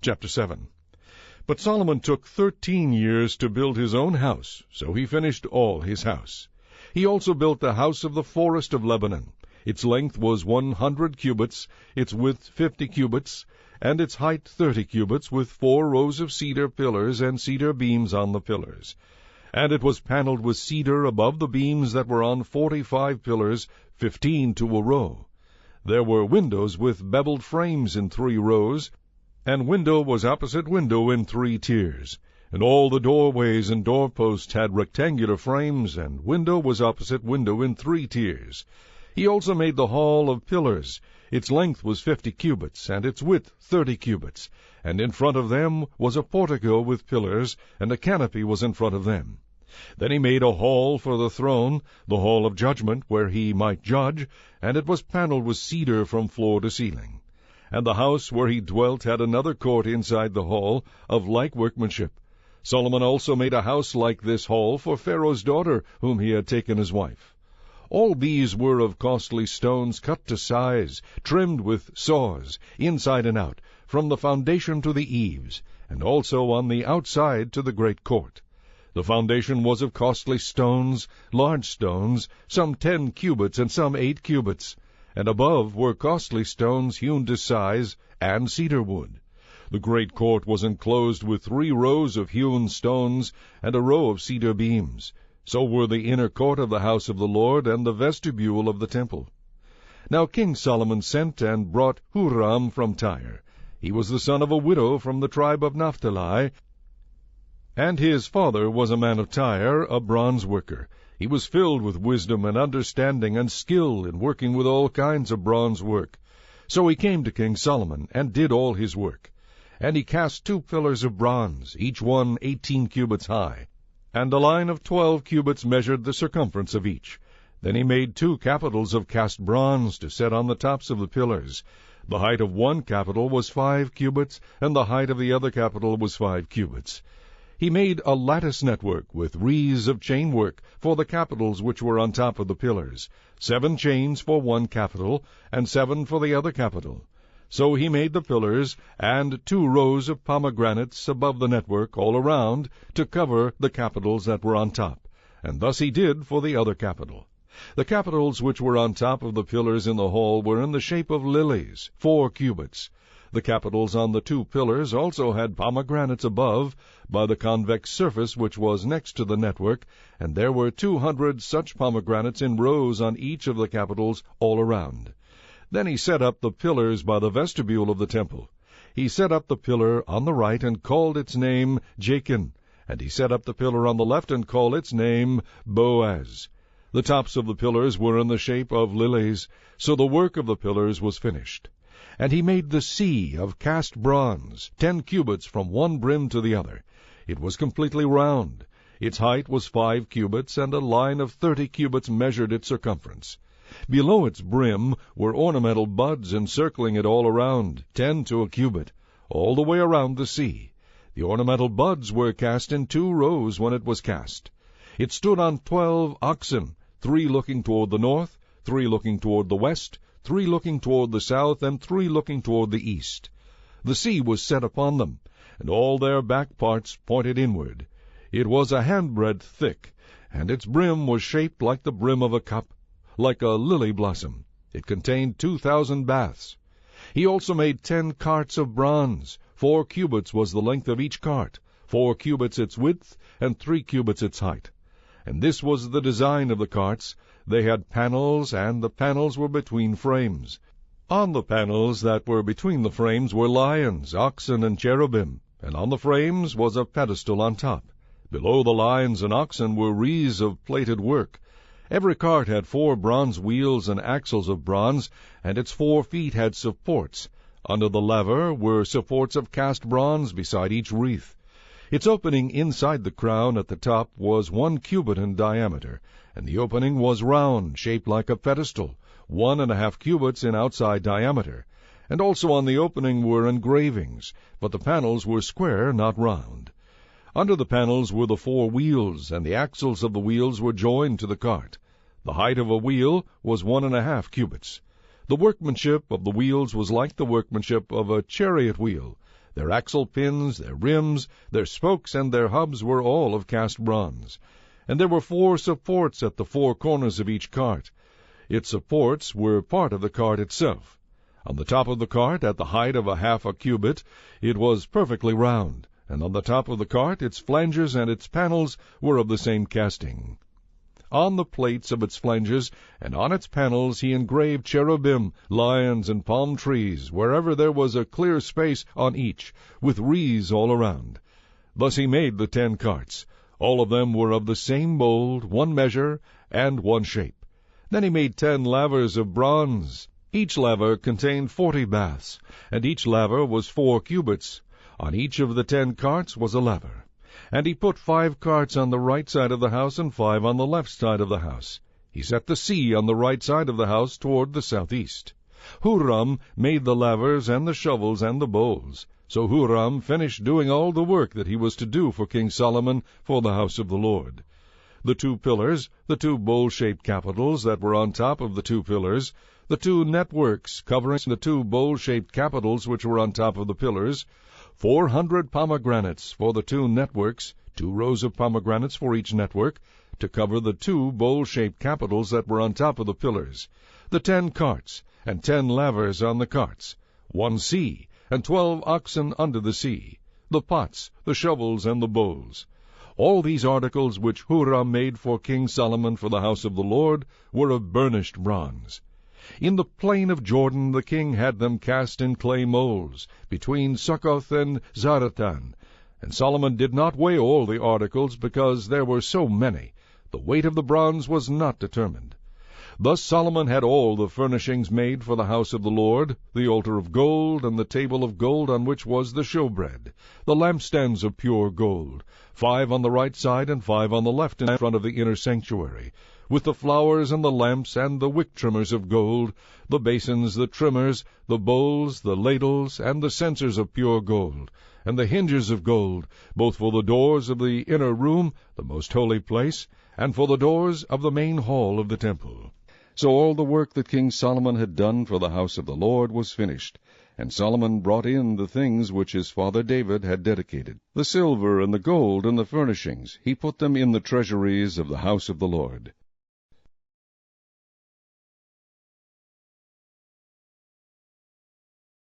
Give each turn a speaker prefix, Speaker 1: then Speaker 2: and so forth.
Speaker 1: Chapter 7. But Solomon took 13 years to build his own house, so he finished all his house. He also built the house of the forest of Lebanon. Its length was 100 cubits, its width 50 cubits, and its height 30 cubits, with 4 rows of cedar pillars and cedar beams on the pillars. And it was paneled with cedar above the beams that were on 45 pillars, 15 to a row. There were windows with beveled frames in 3 rows, and window was opposite window in 3 tiers. And all the doorways and doorposts had rectangular frames, and window was opposite window in 3 tiers. He also made the hall of pillars. Its length was 50 cubits, and its width 30 cubits. And in front of them was a portico with pillars, and a canopy was in front of them. Then he made a hall for the throne, the hall of judgment, where he might judge, and it was paneled with cedar from floor to ceiling. And the house where he dwelt had another court inside the hall, of like workmanship. Solomon also made a house like this hall for Pharaoh's daughter, whom he had taken as wife. All these were of costly stones cut to size, trimmed with saws, inside and out, from the foundation to the eaves, and also on the outside to the great court. The foundation was of costly stones, large stones, some 10 cubits and some 8 cubits, and above were costly stones hewn to size, and cedar wood. The great court was enclosed with 3 rows of hewn stones, and a row of cedar beams. So were the inner court of the house of the Lord, and the vestibule of the temple. Now King Solomon sent and brought Huram from Tyre. He was the son of a widow from the tribe of Naphtali, and his father was a man of Tyre, a bronze worker. He was filled with wisdom and understanding and skill in working with all kinds of bronze work. So he came to King Solomon, and did all his work. And he cast 2 pillars of bronze, each one 18 cubits high, and a line of 12 cubits measured the circumference of each. Then he made 2 capitals of cast bronze to set on the tops of the pillars. The height of one capital was 5 cubits, and the height of the other capital was 5 cubits. He made a lattice network with wreaths of chain work for the capitals which were on top of the pillars, 7 chains for one capital, and 7 for the other capital. So he made the pillars, and 2 rows of pomegranates above the network all around, to cover the capitals that were on top. And thus he did for the other capital. The capitals which were on top of the pillars in the hall were in the shape of lilies, 4 cubits. The capitals on the 2 pillars also had pomegranates above, by the convex surface which was next to the network, and there were 200 such pomegranates in rows on each of the capitals all around. Then he set up the pillars by the vestibule of the temple. He set up the pillar on the right, and called its name Jachin, and he set up the pillar on the left, and called its name Boaz. The tops of the pillars were in the shape of lilies, so the work of the pillars was finished. And he made the sea of cast bronze, 10 cubits from one brim to the other. It was completely round. Its height was 5 cubits, and a line of 30 cubits measured its circumference. Below its brim were ornamental buds encircling it all around, 10 to a cubit, all the way around the sea. The ornamental buds were cast in 2 rows when it was cast. It stood on 12 oxen, 3 looking toward the north, 3 looking toward the west, 3 looking toward the south, and 3 looking toward the east. The sea was set upon them, and all their back parts pointed inward. It was a handbreadth thick, and its brim was shaped like the brim of a cup, like a lily blossom. It contained 2,000 baths. He also made 10 carts of bronze. 4 cubits was the length of each cart, 4 cubits its width, and 3 cubits its height. And this was the design of the carts. They had panels, and the panels were between frames. On the panels that were between the frames were lions, oxen, and cherubim, and on the frames was a pedestal on top. Below the lions and oxen were wreaths of plated work. Every cart had 4 bronze wheels and axles of bronze, and its 4 feet had supports. Under the lever were supports of cast bronze beside each wreath. Its opening inside the crown at the top was 1 cubit in diameter, and the opening was round, shaped like a pedestal, 1½ cubits in outside diameter. And also on the opening were engravings, but the panels were square, not round. Under the panels were the 4 wheels, and the axles of the wheels were joined to the cart. The height of a wheel was 1½ cubits. The workmanship of the wheels was like the workmanship of a chariot wheel. Their axle pins, their rims, their spokes, and their hubs were all of cast bronze. And there were 4 supports at the 4 corners of each cart. Its supports were part of the cart itself. On the top of the cart, at the height of 1/2 cubit, it was perfectly round, and on the top of the cart its flanges and its panels were of the same casting. On the plates of its flanges and on its panels he engraved cherubim, lions, and palm trees, wherever there was a clear space on each, with wreaths all around. Thus he made the 10 carts. All of them were of the same mold, one measure, and one shape. Then he made 10 lavers of bronze. Each laver contained 40 baths, and each laver was 4 cubits. On each of the 10 carts was a laver. And he put 5 carts on the right side of the house and 5 on the left side of the house. He set the sea on the right side of the house toward the southeast. Huram made the lavers and the shovels and the bowls. So Huram finished doing all the work that he was to do for King Solomon for the house of the Lord. The 2 pillars, the 2 bowl-shaped capitals that were on top of the 2 pillars, the 2 networks covering the 2 bowl-shaped capitals which were on top of the pillars, 400 pomegranates for the 2 networks, 2 rows of pomegranates for each network, to cover the 2 bowl-shaped capitals that were on top of the pillars, the 10 carts, and 10 lavers on the carts, 1 sea, and 12 oxen under the sea, the pots, the shovels, and the bowls. All these articles which Huram made for King Solomon for the house of the Lord were of burnished bronze. In the plain of Jordan the king had them cast in clay molds, between Succoth and Zaratan. And Solomon did not weigh all the articles, because there were so many. The weight of the bronze was not determined. Thus Solomon had all the furnishings made for the house of the Lord, the altar of gold, and the table of gold on which was the showbread, the lampstands of pure gold, 5 on the right side and 5 on the left in front of the inner sanctuary, with the flowers and the lamps and the wick trimmers of gold, the basins, the trimmers, the bowls, the ladles, and the censers of pure gold, and the hinges of gold, both for the doors of the inner room, the most holy place, and for the doors of the main hall of the temple. So all the work that King Solomon had done for the house of the Lord was finished, and Solomon brought in the things which his father David had dedicated. The silver and the gold and the furnishings, he put them in the treasuries of the house of the Lord.